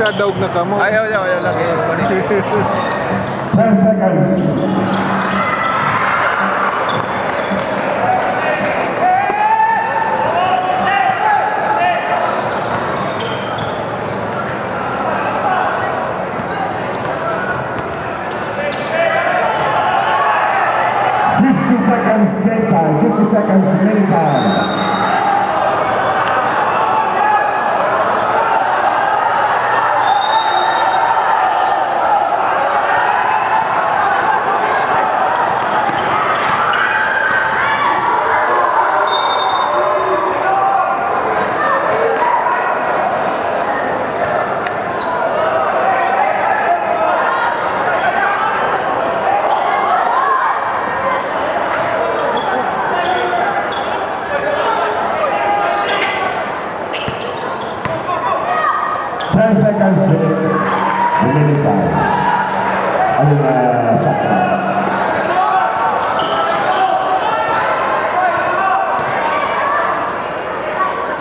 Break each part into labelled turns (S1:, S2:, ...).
S1: nagdadaog na kamo.
S2: Ayaw lagi.
S3: 10 seconds. 50 seconds game time, 50 seconds remaining time. Seconds remaining time. Shot clock.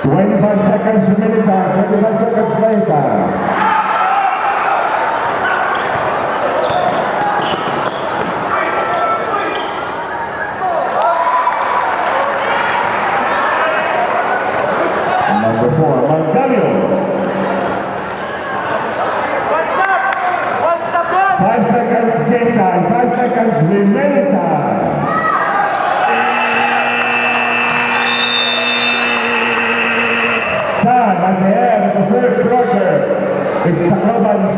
S3: 25 seconds remaining time. 25 seconds playing time. Number 4, Mangalio. 5 seconds game time, 5 seconds remaining time. Time at the end of the third quarter. It's Tacloban.